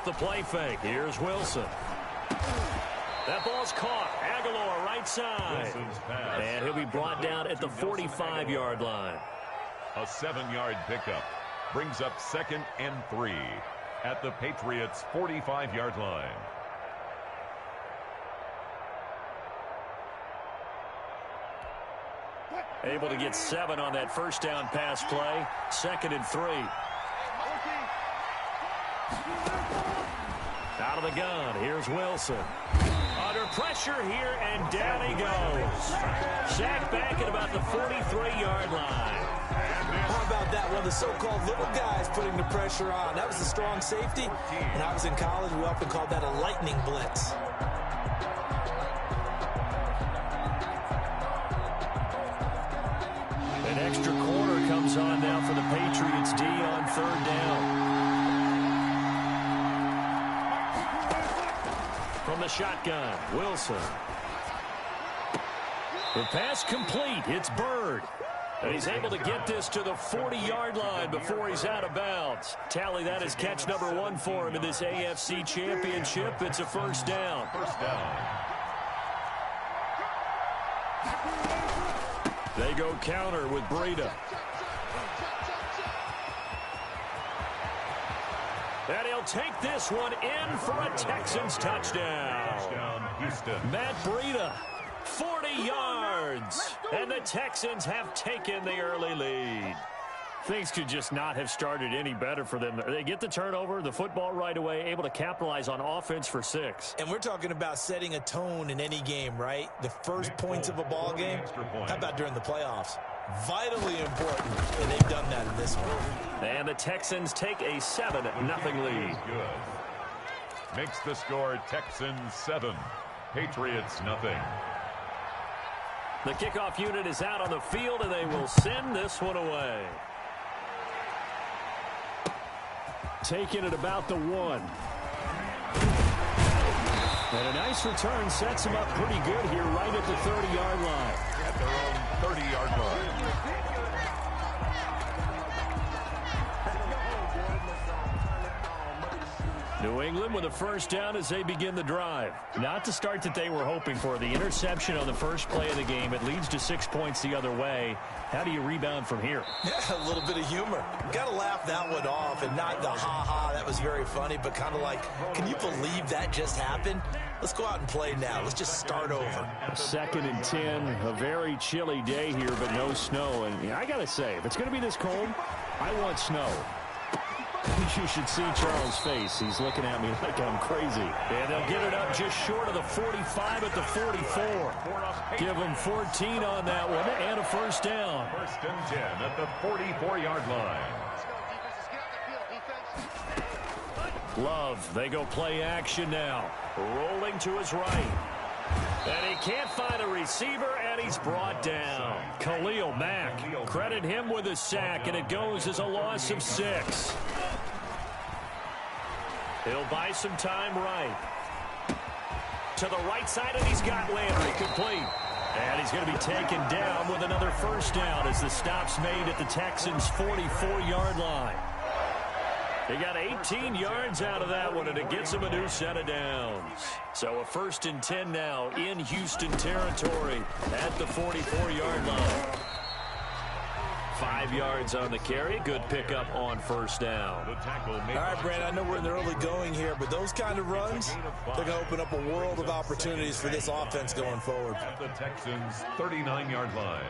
Off the play fake, here's Wilson. That ball's caught. Aguilar right side. And he'll be brought down at the 45-yard line. A 7-yard pickup brings up 2nd and 3 at the Patriots' 45-yard line. Able to get 7 on that first down pass play. 2nd and 3. Out of the gun, here's Wilson. Under pressure here, and down he goes. Sacked back at about the 43-yard line. How about that? One of the so-called little guys putting the pressure on. That was a strong safety. When I was in college, we often called that a lightning blitz. An extra corner comes on now for the Patriots D on 3rd down. From the shotgun, Wilson. The pass complete. It's Bird. And he's able to get this to the 40-yard line before he's out of bounds. Tally, that is catch number 1 for him in this AFC Championship. It's a first down. They go counter with Breida. And he'll take this one in for a Texans touchdown. Matt Breida, 40 yards. And the Texans have taken the early lead. Things could just not have started any better for them. They get the turnover, the football right away, able to capitalize on offense for 6. And we're talking about setting a tone in any game, right? The first points of a ball game. How about during the playoffs? Vitally important, and they've done that in this one. And the Texans take a 7-0 lead. Makes the score Texans 7, Patriots nothing. The kickoff unit is out on the field, and they will send this one away. Taking it about the 1. And a nice return sets him up pretty good here right at the 30-yard line. At their own 30-yard line. New England with a first down as they begin the drive. Not the start that they were hoping for. The interception on the first play of the game. It leads to 6 points the other way. How do you rebound from here? Yeah, a little bit of humor. Got to laugh that one off and not the ha-ha. That was very funny, but kind of like, can you believe that just happened? Let's go out and play now. Let's just start over. 2nd and 10. A very chilly day here, but no snow. And I got to say, if it's going to be this cold, I want snow. You should see Charles' face. He's looking at me like I'm crazy. And they'll get it up just short of the 45 at the 44. Give them 14 on that one and a first down. 1st and 10 at the 44-yard line. Love, they go play action now. Rolling to his right. And he can't find a receiver, and he's brought down. Khalil Mack, credit him with a sack, and it goes as a loss of 6. He'll buy some time right. To the right side, and he's got Landry complete. And he's going to be taken down with another first down as the stop's made at the Texans' 44-yard line. They got 18 yards out of that one, and it gets them a new set of downs. So a 1st and 10 now in Houston territory at the 44-yard line. 5 yards on the carry. Good pickup on first down. All right, Brandon, I know we're in the early going here, but those kind of runs, they're going to open up a world of opportunities for this offense going forward. At the Texans' 39-yard line.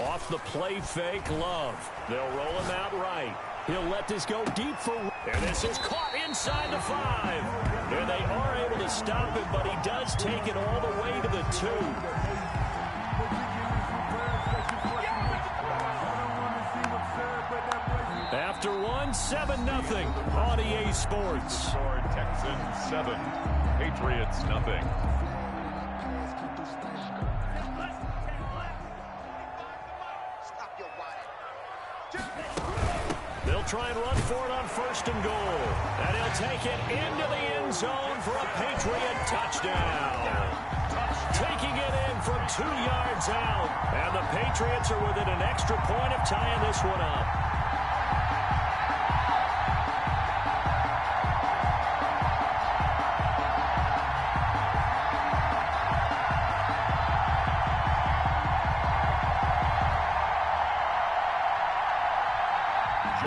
Off the play fake, Love. They'll roll him out right. He'll let this go deep for... And this is caught inside the 5. And they are able to stop him, but he does take it all the way to the 2. After 7-0 on EA Sports. Score Texans 7, Patriots nothing. They'll try and run for it on 1st and goal. And he'll take it into the end zone for a Patriot touchdown. Taking it in from 2 yards out. And the Patriots are within an extra point of tying this one up.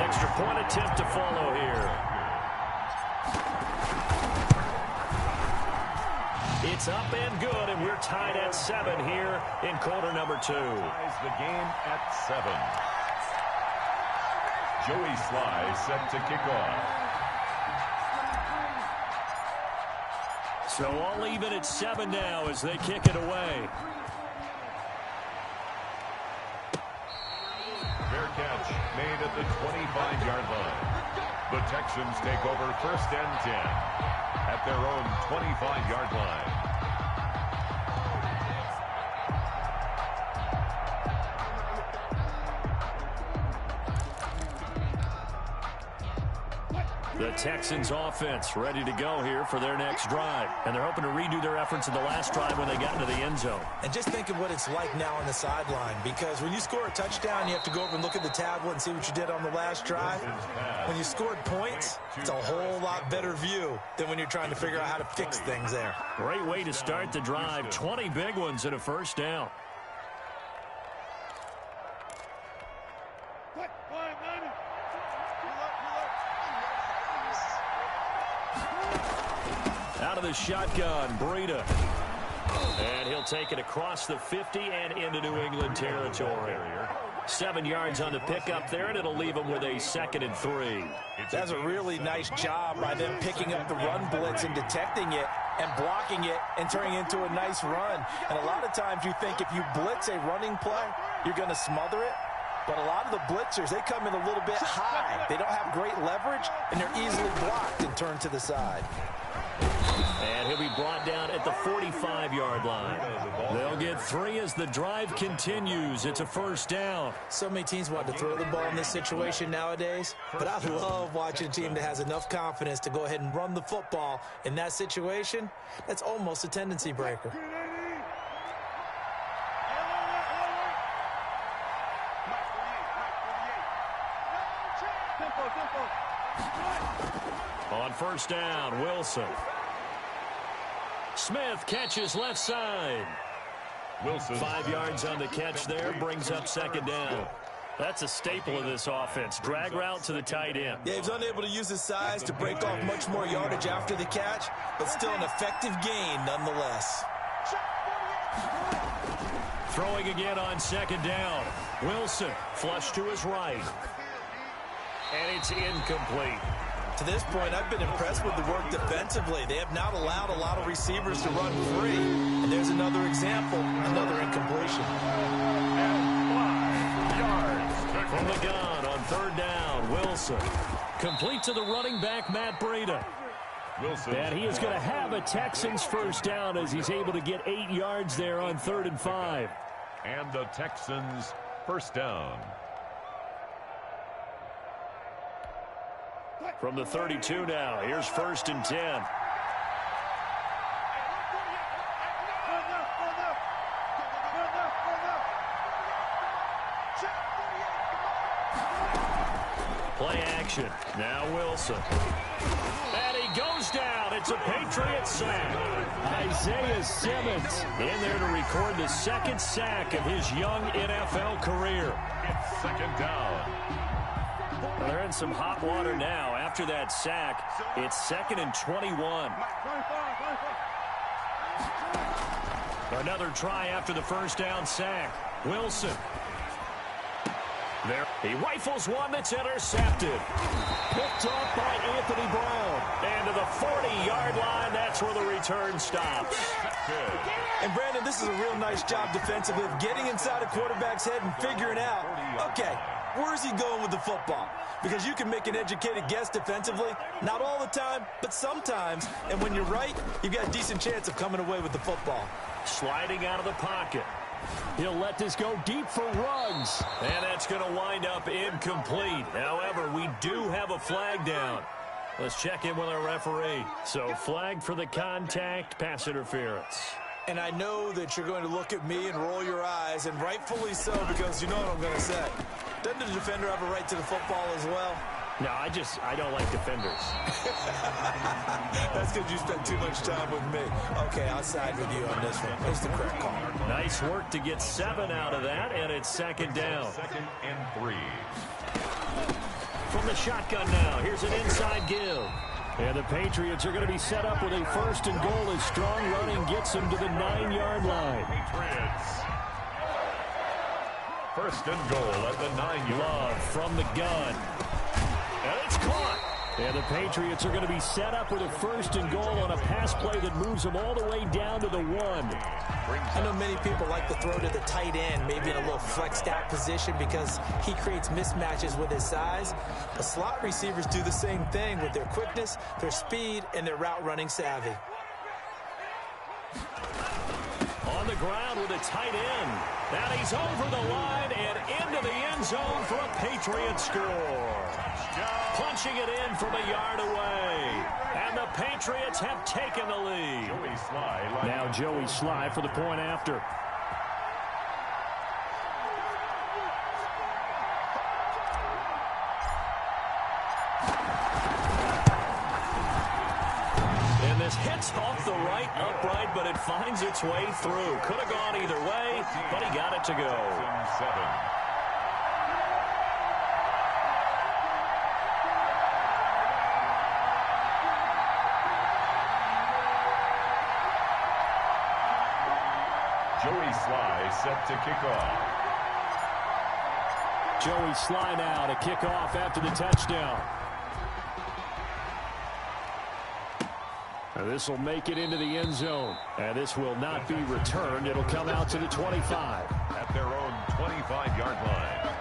Extra point attempt to follow here. It's up and good, and we're tied at 7 here in quarter number 2. Ties the game at 7. Joey Sly set to kick off. So all even at 7 now as they kick it away. Fair catch made at the 25-yard line. The Texans take over 1st and 10 at their own 25-yard line. The Texans offense ready to go here for their next drive. And they're hoping to redo their efforts in the last drive when they got into the end zone. And just think of what it's like now on the sideline, because when you score a touchdown, you have to go over and look at the tablet and see what you did on the last drive. When you scored points, it's a whole lot better view than when you're trying to figure out how to fix things there. Great way to start the drive. 20 big ones and a first down. Out of the shotgun, Breida. And he'll take it across the 50 and into New England territory. 7 yards on the pickup there, and it'll leave him with a 2nd and 3. That's a really nice job by them picking up the run blitz and detecting it and blocking it and turning it into a nice run. And a lot of times you think if you blitz a running play, you're going to smother it. But a lot of the blitzers, they come in a little bit high. They don't have great leverage, and they're easily blocked and turned to the side. And he'll be brought down at the 45-yard line. They'll get 3 as the drive continues. It's a first down. So many teams want to throw the ball in this situation nowadays, but I love watching a team that has enough confidence to go ahead and run the football in that situation. That's almost a tendency breaker. On first down, Wilson. Smith catches left side. Wilson. 5 yards on the catch there, brings up 2nd down. That's a staple of this offense. Drag route to the tight end. Yeah, he's unable to use his size to break off much more yardage after the catch, but still an effective gain nonetheless. Throwing again on 2nd down. Wilson, flush to his right. And it's incomplete. To this point, I've been impressed with the work defensively. They have not allowed a lot of receivers to run free. And there's another example, another incompletion. And 5 yards. From the gun on 3rd down, Wilson. Complete to the running back, Matt Breida. Wilson. And he is going to have a Texans first down as he's able to get 8 yards there on 3rd and 5. And the Texans first down. From the 32 now, here's 1st and 10. Play action. Now Wilson. And he goes down. It's a Patriot sack. Isaiah Simmons in there to record the 2nd sack of his young NFL career. It's 2nd down. Well, they're in some hot water now. After that sack, it's 2nd and 21. Another try after the first down sack. Wilson. There, he rifles one that's intercepted. Picked off by Anthony Brown. And to the 40-yard line, that's where the return stops. Good. And, Brandon, this is a real nice job defensively of getting inside a quarterback's head and figuring out, okay, where's he going with the football? Because you can make an educated guess defensively, not all the time, but sometimes. And when you're right, you've got a decent chance of coming away with the football. Sliding out of the pocket. He'll let this go deep for Ruggs. And that's going to wind up incomplete. However, we do have a flag down. Let's check in with our referee. So, flag for the contact, pass interference. And I know that you're going to look at me and roll your eyes, and rightfully so, because you know what I'm going to say. Doesn't the defender have a right to the football as well? No, I don't like defenders. That's because you spent too much time with me. Okay, I'll side with you on this one. It's the correct call. Nice work to get 7 out of that, and it's 2nd down. 2nd and 3. From the shotgun now, here's an inside give. And the Patriots are going to be set up with a first and goal as strong running gets them to the 9-yard line. Patriots. First and goal at the 9-yard. Love from the gun. And it's caught. And the Patriots are going to be set up with a first and goal on a pass play that moves them all the way down to the 1. I know many people like to throw to the tight end, maybe in a little flexed out position because he creates mismatches with his size. But slot receivers do the same thing with their quickness, their speed, and their route running savvy. On the ground with a tight end. And he's over the line and into the end zone for a Patriot score. Punching it in from a yard away. And the Patriots have taken the lead. Now Joey Sly for the point after. And this hits off the right upright, but it finds its way through. Could have gone either way, but he got it to go. 7. Joey Sly set to kick off. Joey Sly now to kick off after the touchdown. And this will make it into the end zone. And this will not be returned. It'll come out to the 25. At their own 25-yard line.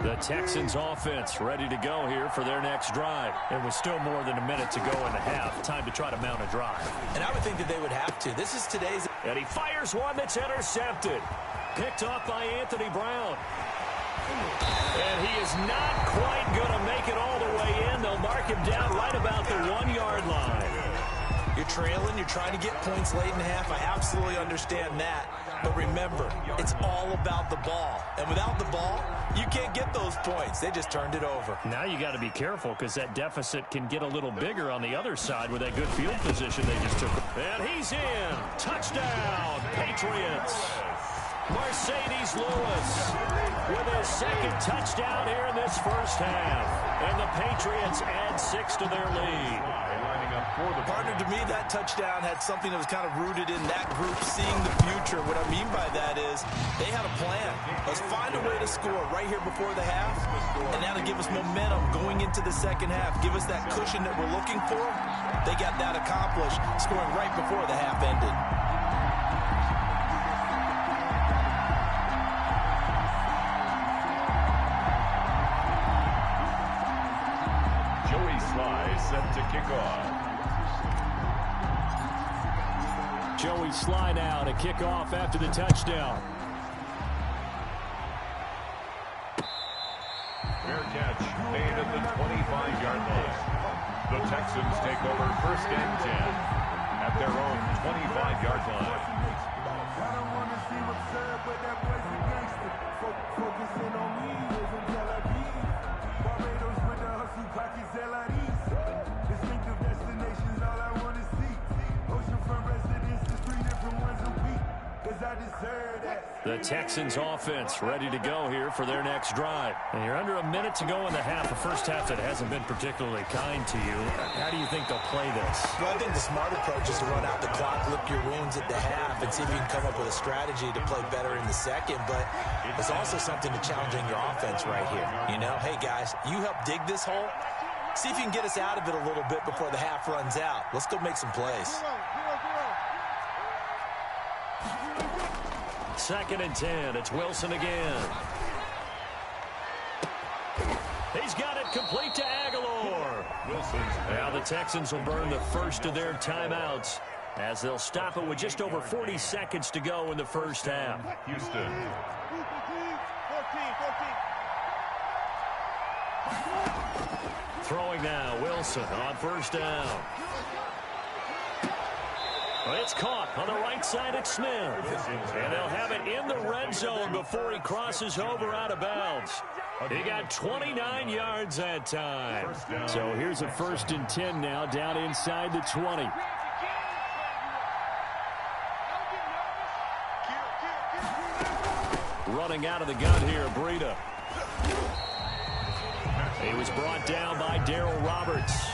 The Texans offense ready to go here for their next drive. And with still more than a minute to go in the half, time to try to mount a drive. And I would think that they would have to. This is today's... And he fires one that's intercepted. Picked off by Anthony Brown. And he is not quite going to make it all the way in. They'll mark him down right about the 1-yard line. You're trailing, you're trying to get points late in the half. I absolutely understand that. But remember, it's all about the ball. And without the ball, you can't get those points. They just turned it over. Now you got to be careful because that deficit can get a little bigger on the other side with that good field position they just took. And he's in. Touchdown, Patriots. Mercedes Lewis with his second touchdown here in this first half. And the Patriots add 6 to their lead. Partner, to me, that touchdown had something that was kind of rooted in that group seeing the future. What I mean by that is they had a plan. Let's find a way to score right here before the half, and that'll give us momentum going into the second half. Give us that cushion that we're looking for. They got that accomplished, scoring right before the half ended. Joey Sly set to kick off. Joey Sly now to kick off after the touchdown. Fair catch made at the 25-yard line. The Texans take over first and 10 at their own 25-yard line. I don't want to seem absurd, but that boy's a gangster. Focusing on me isn't Tel Aviv. Barbados with the hustle pockets, LIDs. Distinctive destinations, all I want to see. Oceanfront residences, 3 different ones a week. Cause I deserve that. The Texans offense ready to go here for their next drive. And you're under a minute to go in the half. The first half that hasn't been particularly kind to you. How do you think they'll play this? Well, I think the smart approach is to run out the clock, lick your wounds at the half, and see if you can come up with a strategy to play better in the second. But there's also something to challenging your offense right here. You know, hey, guys, you help dig this hole. See if you can get us out of it a little bit before the half runs out. Let's go make some plays. 2nd and 10. It's Wilson again. He's got it complete to Aguilar. Now the Texans will burn the first of their timeouts as they'll stop it with just over 40 seconds to go in the first half. Houston. Throwing now, Wilson on first down. It's caught on the right side at Smith. And they'll have it in the red zone before he crosses over out of bounds. He got 29 yards that time. So here's a 1st and 10 now down inside the 20. Running out of the gun here, Breida. He was brought down by Darryl Roberts.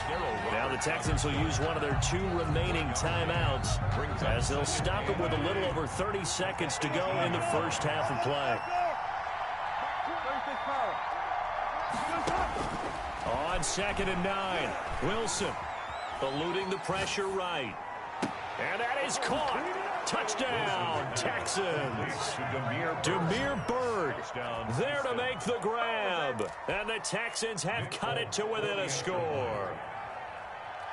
Now the Texans will use one of their 2 remaining timeouts as they'll stop it with a little over 30 seconds to go in the first half of play. On 2nd and 9, Wilson eluding the pressure right. And that is caught. Touchdown, Texans. Demir Bird there to make the grab. And the Texans have cut it to within a score.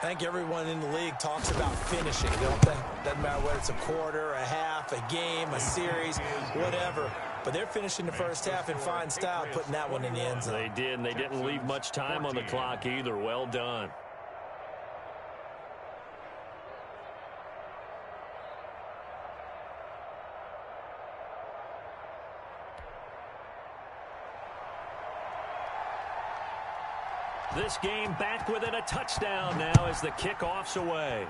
I think everyone in the league talks about finishing, don't they? Doesn't matter whether it's a quarter, a half, a game, a series, whatever. But they're finishing the first half in fine style, putting that one in the end zone. They did, and they didn't leave much time on the clock either. Well done. This game back within a touchdown now as the kickoff's away.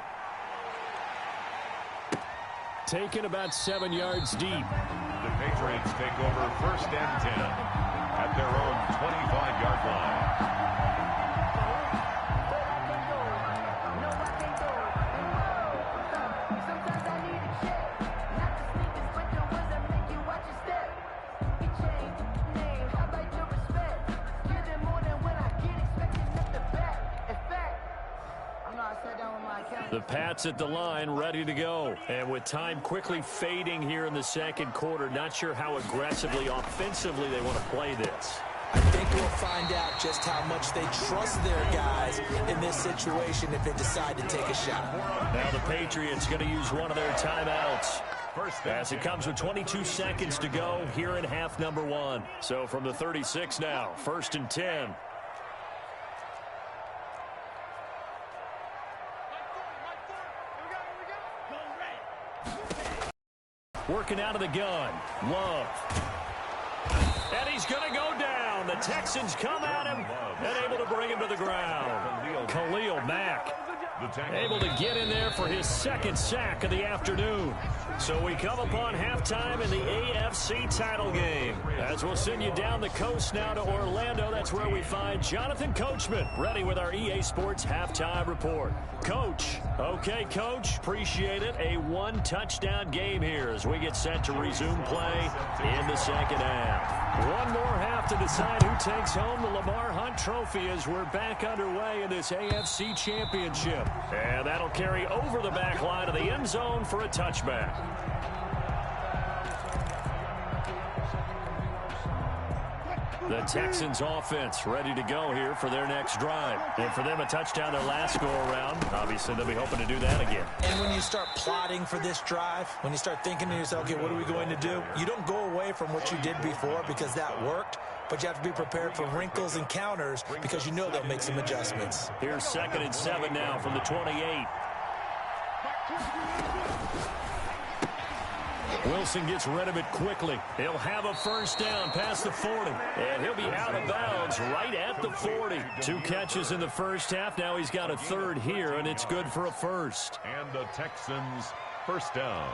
Taken about 7 yards deep. The Patriots take over 1st and 10 at their own 25-yard line. The Pats at the line, ready to go. And with time quickly fading here in the second quarter, not sure how aggressively, offensively they want to play this. I think we'll find out just how much they trust their guys in this situation if they decide to take a shot. Now the Patriots going to use one of their timeouts. As it comes with 22 seconds to go here in half number 1. So from the 36 now, 1st and 10. Working out of the gun. Love. And he's going to go down. The Texans come at him and able to bring him to the ground. Khalil Mack able to get in there for his 2nd sack of the afternoon. So we come upon halftime in the AFC title game. As we'll send you down the coast now to Orlando, that's where we find Jonathan Coachman, ready with our EA Sports halftime report. Coach. Okay, Coach. Appreciate it. A 1-touchdown game here as we get set to resume play in the second half. One more half to decide who takes home the Lamar Hunt Trophy as we're back underway in this AFC Championship. And that'll carry over the back line of the end zone for a touchback. The Texans offense ready to go here for their next drive. And for them, a touchdown their last go-around. Obviously, they'll be hoping to do that again. And when you start plotting for this drive, when you start thinking to yourself, okay, what are we going to do? You don't go away from what you did before because that worked. But you have to be prepared for wrinkles and counters because you know they'll make some adjustments. Here's 2nd and 7 now from the 28. Wilson gets rid of it quickly. He'll have a first down past the 40. And he'll be out of bounds right at the 40. 2 catches in the first half. Now he's got a 3rd here, and it's good for a first. And the Texans first down.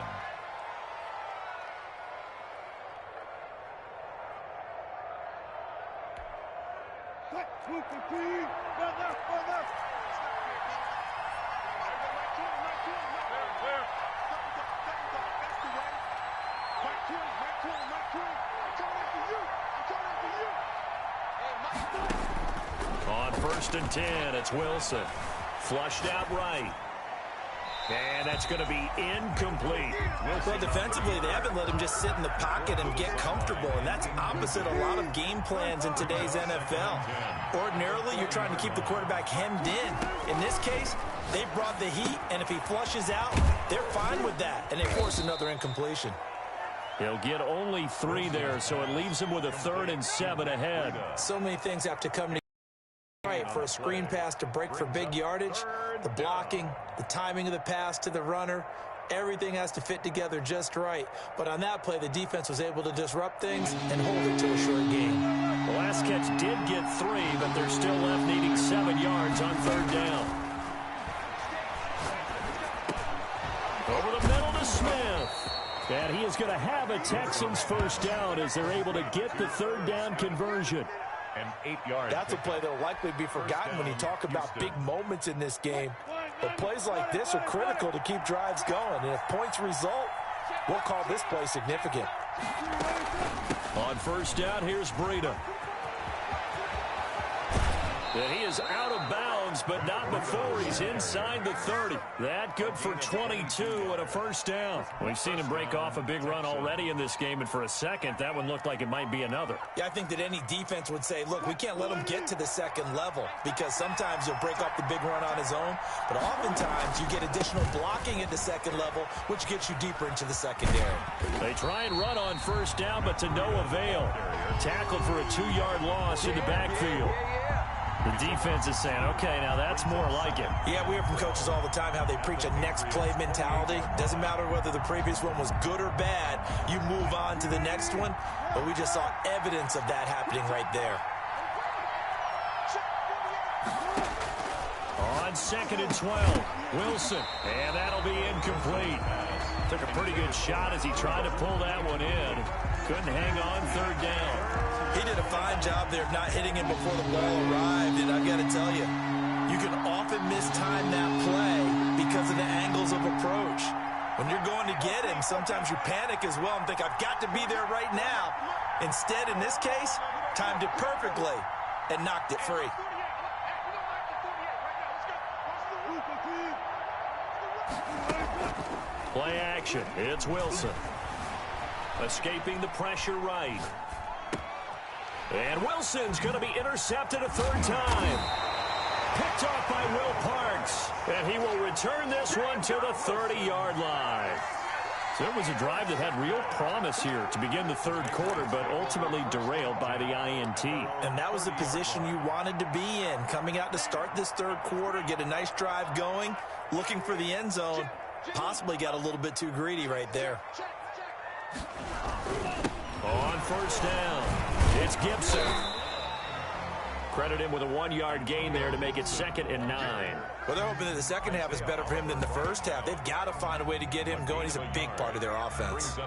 On 1st and 10, it's Wilson. Flushed out right. And that's going to be incomplete. Well, defensively, they haven't let him just sit in the pocket and get comfortable, and that's opposite a lot of game plans in today's NFL. Ordinarily, you're trying to keep the quarterback hemmed in. In this case, they brought the heat, and if he flushes out, they're fine with that, and they force another incompletion. He'll get only 3 there, so it leaves him with a 3rd and 7 ahead. So many things have to come together. Right, for a screen pass to break for big yardage, the blocking, the timing of the pass to the runner, Everything has to fit together just right. But on that play, the defense was able to disrupt things and hold it to a short gain. The last catch did get 3, but they're still left needing 7 yards on 3rd down. Over the middle to Smith. And he is going to have a Texans first down as they're able to get the 3rd down conversion. And 8 yards. That's a play that will likely be forgotten when you talk about big moments in this game. But plays like this are critical to keep drives going. And if points result, we'll call this play significant. On 1st down, here's Breida. And he is out of bounds, but not before he's inside the 30. That good for 22 and a 1st down. We've seen him break off a big run already in this game, and for a second, that one looked like it might be another. Yeah, I think that any defense would say, look, we can't let him get to the 2nd level because sometimes he'll break off the big run on his own, but oftentimes you get additional blocking at the 2nd level, which gets you deeper into the secondary. They try and run on 1st down, but to no avail. Tackled for a 2-yard loss in the backfield. The defense is saying, okay, now that's more like it. Yeah, we hear from coaches all the time how they preach a next play mentality. Doesn't matter whether the previous one was good or bad. You move on to the next one. But we just saw evidence of that happening right there. On 2nd and 12, Wilson. And that'll be incomplete. Took a pretty good shot as he tried to pull that one in. Couldn't hang on 3rd down. He did a fine job there of not hitting him before the ball arrived, and I've got to tell you, you can often mistime that play because of the angles of approach. When you're going to get him, sometimes you panic as well and think, I've got to be there right now. Instead, in this case, timed it perfectly and knocked it free. Play action. It's Wilson. Escaping the pressure right. And Wilson's going to be intercepted a 3rd time. Picked off by Will Parks. And he will return this one to the 30-yard line. So it was a drive that had real promise here to begin the 3rd quarter, but ultimately derailed by the INT. And that was the position you wanted to be in. Coming out to start this 3rd quarter, get a nice drive going, looking for the end zone. Possibly got a little bit too greedy right there. On 1st down, it's Gibson. Credit him with a 1-yard gain there to make it 2nd and 9. Well, they're hoping that the second half is better for him than the first half. They've got to find a way to get him going. He's a big part of their offense.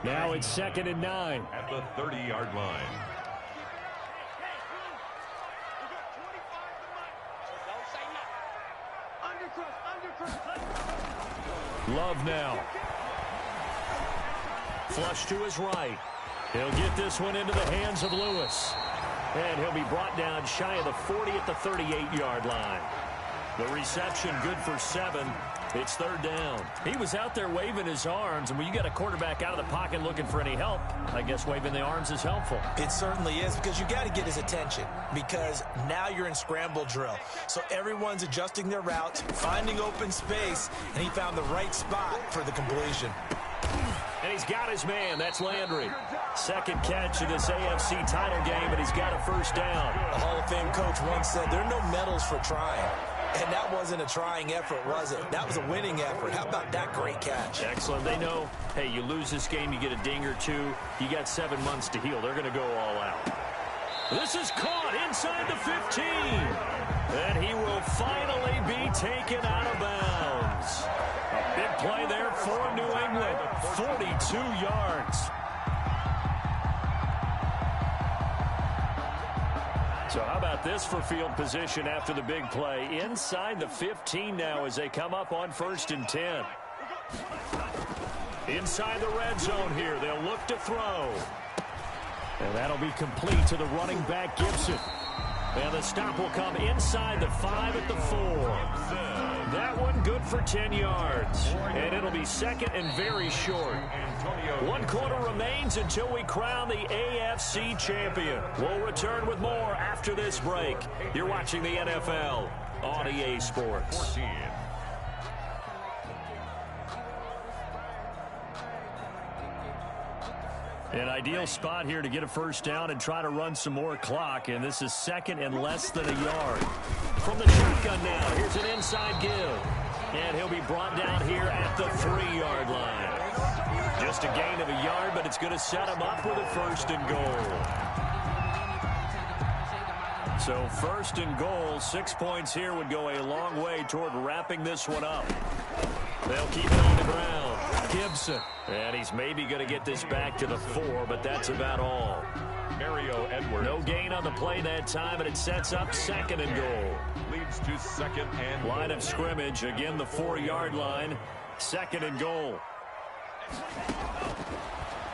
Now it's 2nd and 9. At the 30-yard line. Love now. Flush to his right. He'll get this one into the hands of Lewis. And he'll be brought down shy of the 40 at the 38-yard line. The reception good for 7. It's 3rd down. He was out there waving his arms, and when you got a quarterback out of the pocket looking for any help, I guess waving the arms is helpful. It certainly is, because you got to get his attention, because now you're in scramble drill. So everyone's adjusting their routes, finding open space, and he found the right spot for the completion. And he's got his man. That's Landry. 2nd catch of this AFC title game, and he's got a 1st down. A Hall of Fame coach once said, there are no medals for trying. And that wasn't a trying effort, was it? That was a winning effort. How about that great catch? Excellent. They know, hey, you lose this game, you get a ding or two. You got 7 months to heal. They're going to go all out. This is caught inside the 15. And he will finally be taken out of bounds. A big play there for New England. 42 yards. So how about this for field position after the big play? Inside the 15 now as they come up on 1st and 10. Inside the red zone here. They'll look to throw. And that'll be complete to the running back, Gibson. And the stop will come inside the 5 at the 4. That one good for 10 yards. And it'll be 2nd and very short. 1 quarter remains until we crown the AFC champion. We'll return with more after this break. You're watching the NFL on EA Sports. An ideal spot here to get a 1st down and try to run some more clock. And this is 2nd and less than a yard. From the shotgun now, here's an inside give. And he'll be brought down here at the 3-yard line. Just a gain of a yard, but it's going to set him up with a 1st and goal. So 1st and goal, 6 points here would go a long way toward wrapping this one up. They'll keep it on the ground. Gibson. And he's maybe going to get this back to the 4, but that's about all. Mario Edwards. No gain on the play that time, and it sets up 2nd and goal. Leads to 2nd and line of scrimmage. Again, the 4-yard line. 2nd and goal.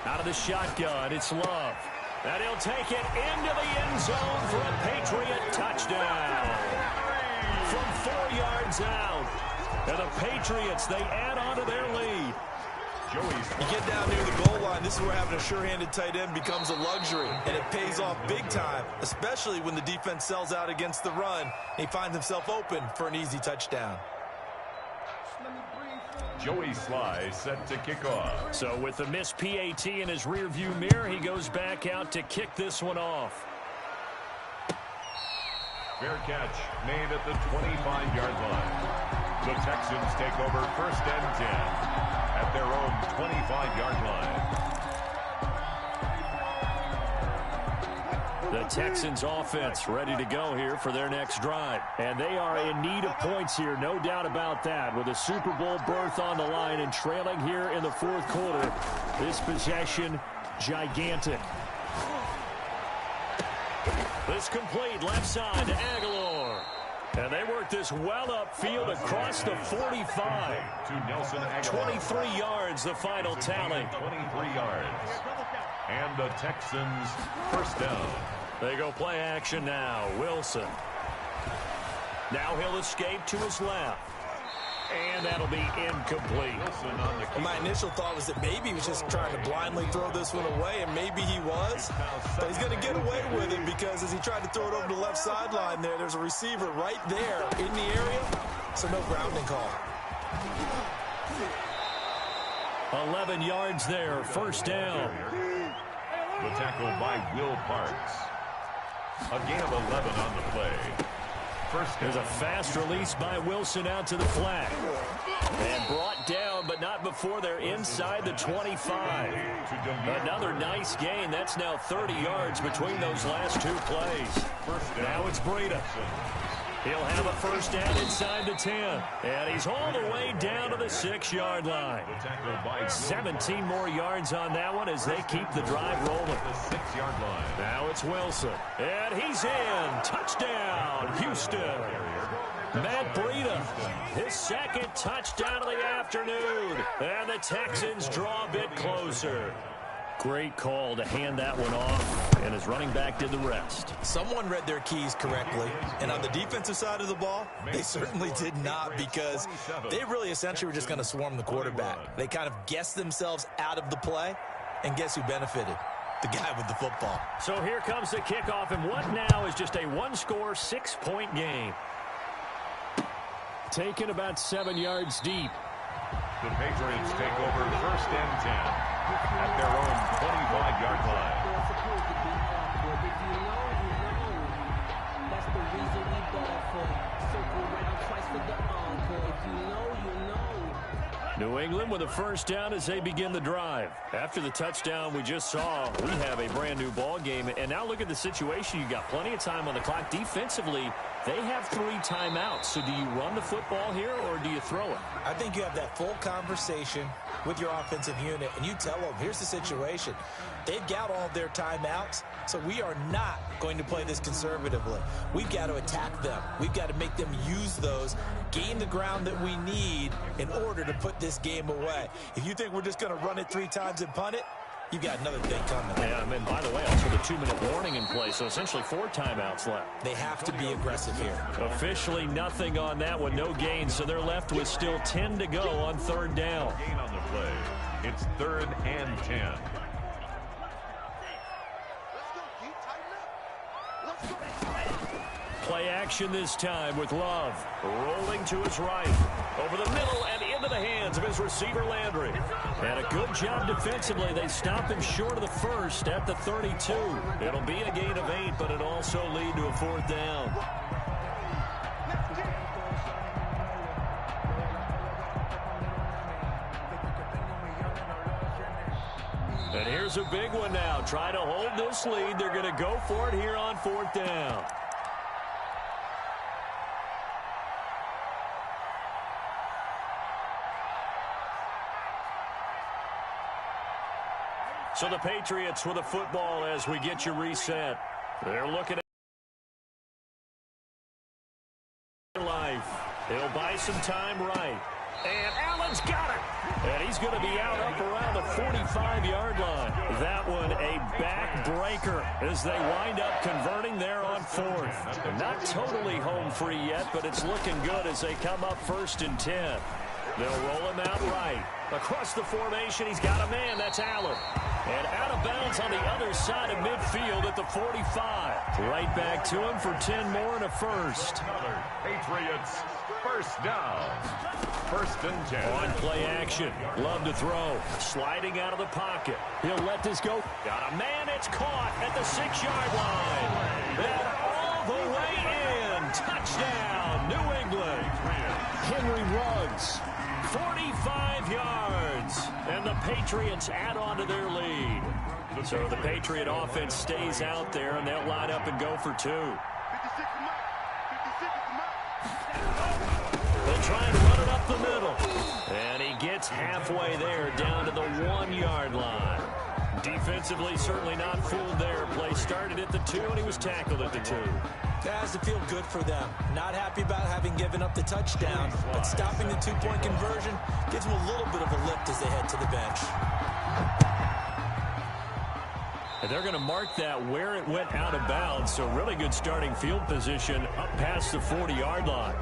Out of the shotgun, it's Love. And he'll take it into the end zone for a Patriot touchdown. From 4 yards out. And the Patriots, they add on to their lead. You get down near the goal line, this is where having a sure-handed tight end becomes a luxury, and it pays off big time, especially when the defense sells out against the run, and he finds himself open for an easy touchdown. Joey Sly set to kick off. So with the missed PAT in his rearview mirror, he goes back out to kick this one off. Fair catch made at the 25-yard line. The Texans take over 1st and 10 at their own 25-yard line. The Texans offense ready to go here for their next drive. And they are in need of points here, no doubt about that. With a Super Bowl berth on the line and trailing here in the 4th quarter, this possession gigantic. This complete left side to Aguilar. And they work this well upfield across the 45. To Nelson Aguilar. 23 yards, the final tally. 23 yards. And the Texans 1st down. They go play action now. Wilson. Now he'll escape to his left. And that'll be incomplete. Well, my initial thought was that maybe he was just trying to blindly throw this one away, and maybe he was. But he's going to get away with it because as he tried to throw it over the left sideline there's a receiver right there in the area, so no grounding call. 11 yards there, 1st down. The tackle by Will Parks. A gain of 11 on the play. There's a fast release by Wilson out to the flat. And brought down, but not before they're inside the 25. Another nice gain. That's now 30 yards between those last 2 plays. Now it's Breida. He'll have a 1st down inside the 10. And he's all the way down to the 6-yard line. 17 more yards on that one as they keep the drive rolling. The 6-yard line. Now it's Wilson. And he's in. Touchdown, Houston. Matt Breida, his 2nd touchdown of the afternoon. And the Texans draw a bit closer. Great call to hand that one off, and his running back did the rest. Someone read their keys correctly, and on the defensive side of the ball, they certainly did not, because they really essentially were just going to swarm the quarterback. They kind of guessed themselves out of the play, and guess who benefited? The guy with the football. So here comes the kickoff, and what now is just a 1-score, 6-point game. Taken about 7 yards deep. The Patriots take over 1st and 10 at their own 25-yard line. New England with a 1st down as they begin the drive. After the touchdown we just saw, we have a brand new ball game. And now look at the situation. You got plenty of time on the clock. Defensively, they have 3 timeouts. So do you run the football here or do you throw it? I think you have that full conversation with your offensive unit, and you tell them, here's the situation. They've got all of their timeouts, so we are not going to play this conservatively. We've got to attack them. We've got to make them use those, gain the ground that we need in order to put this game away. If you think we're just going to run it 3 times and punt it, you've got another thing coming. Yeah, and by the way, also the 2-minute warning in play, so essentially 4 timeouts left. They have to be aggressive here. Officially nothing on that one, no gain, so they're left with still 10 to go on 3rd down. Gain on the play. It's 3rd and 10. Play action this time with Love. Rolling to his right. Over the middle and into the hands of his receiver Landry. And a good job defensively. They stop him short of the 1st at the 32. It'll be a gain of 8, but it'll also lead to a 4th down. Here's a big one now. Try to hold this lead. They're going to go for it here on 4th down. So the Patriots with a football as we get you reset. They're looking at life. He'll buy some time right. And Allen's got it. And he's going to be out up around the 45-yard line. That one a backbreaker as they wind up converting there on 4th. Not totally home free yet, but it's looking good as they come up 1st and 10. They'll roll him out right. Across the formation, he's got a man. That's Allen. And out of bounds on the other side of midfield at the 45. Right back to him for 10 more and a first. Patriots, first down. 1st and 10. On play action. Love to throw. Sliding out of the pocket. He'll let this go. Got a man. It's caught at the 6-yard line. And all the way in. Touchdown, New England. Henry Ruggs. 45 yards, and the Patriots add on to their lead. So the Patriot offense stays out there, and they'll line up and go for 2. They'll try and run it up the middle, and he gets halfway there down to the 1-yard line. Defensively, certainly not fooled there. Play started at the 2, and he was tackled at the 2. That has to feel good for them. Not happy about having given up the touchdown, but stopping the 2-point conversion gives them a little bit of a lift as they head to the bench. And they're going to mark that where it went out of bounds, so really good starting field position up past the 40-yard line.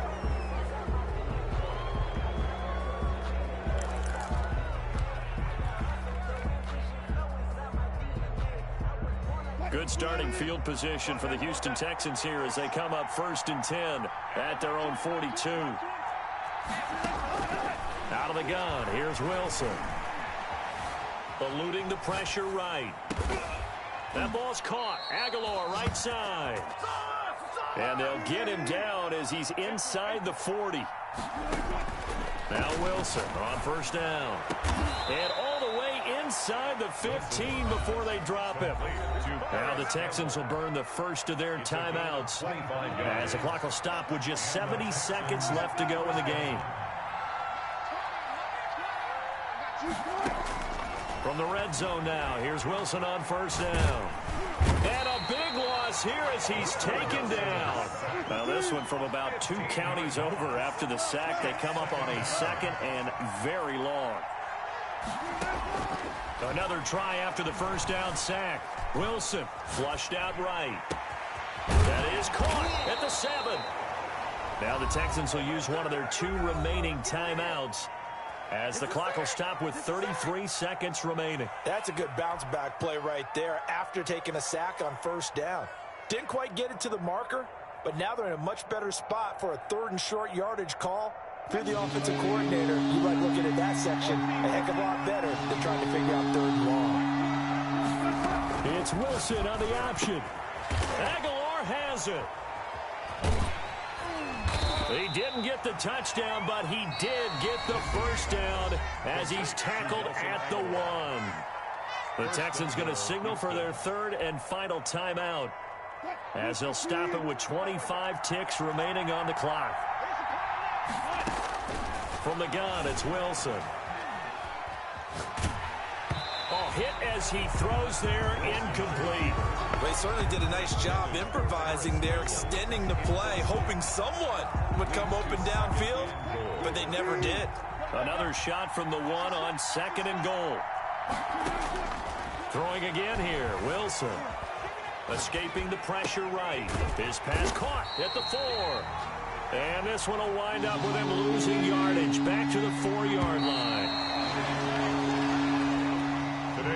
Good starting field position for the Houston Texans here as they come up 1st and 10 at their own 42. Out of the gun, here's Wilson. Eluding the pressure right. That ball's caught. Aguilar right side. And they'll get him down as he's inside the 40. Now Wilson on 1st down. And all the way inside the 15 before they drop him. Now the Texans will burn the first of their timeouts as the clock will stop with just 70 seconds left to go in the game. From the red zone now, here's Wilson on 1st down. And a big loss here as he's taken down. Now this one from about 2 counties over after the sack. They come up on a 2nd and very long. Another try after the 1st down sack. Wilson flushed out right. That is caught at the 7. Now the Texans will use one of their 2 remaining timeouts as the clock will stop with 33 seconds remaining. That's a good bounce back play right there after taking a sack on 1st down. Didn't quite get it to the marker, but now they're in a much better spot for a 3rd and short yardage call. If you're the offensive coordinator, you like looking at that section a heck of a lot better than trying to figure out 3rd and long. It's Wilson on the option. Aguilar has it. He didn't get the touchdown, but he did get the 1st down as he's tackled at the 1. The Texans going to signal for their 3rd and final timeout as they'll stop it with 25 ticks remaining on the clock. From the gun, it's Wilson. Oh, hit as he throws there, incomplete. They certainly did a nice job improvising there, extending the play, hoping someone would come open downfield, but they never did. Another shot from the 1 on 2nd and goal. Throwing again here, Wilson. Escaping the pressure right. His pass caught at the 4. And this one will wind up with him losing yardage back to the 4-yard line.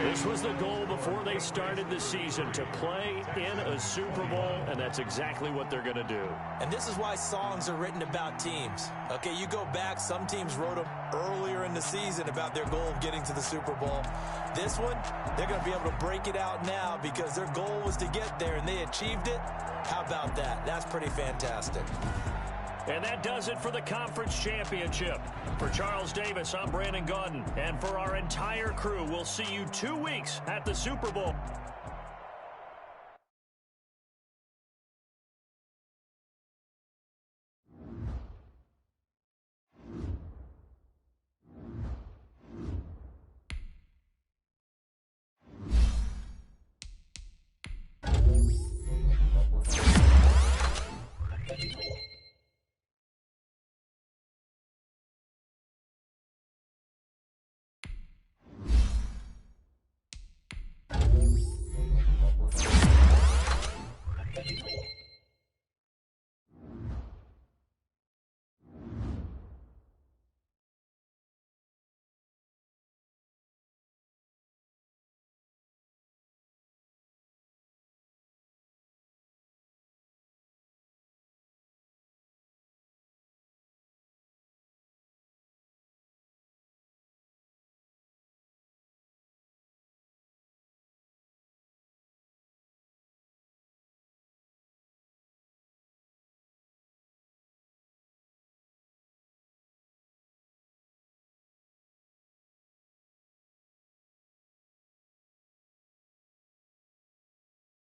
This was the goal before they started the season, to play in a Super Bowl, and that's exactly what they're going to do. And this is why songs are written about teams. Okay, you go back, some teams wrote them earlier in the season about their goal of getting to the Super Bowl. This one, they're going to be able to break it out now because their goal was to get there, and they achieved it. How about that? That's pretty fantastic. And that does it for the conference championship. For Charles Davis, I'm Brandon Gaudin. And for our entire crew, we'll see you 2 weeks at the Super Bowl.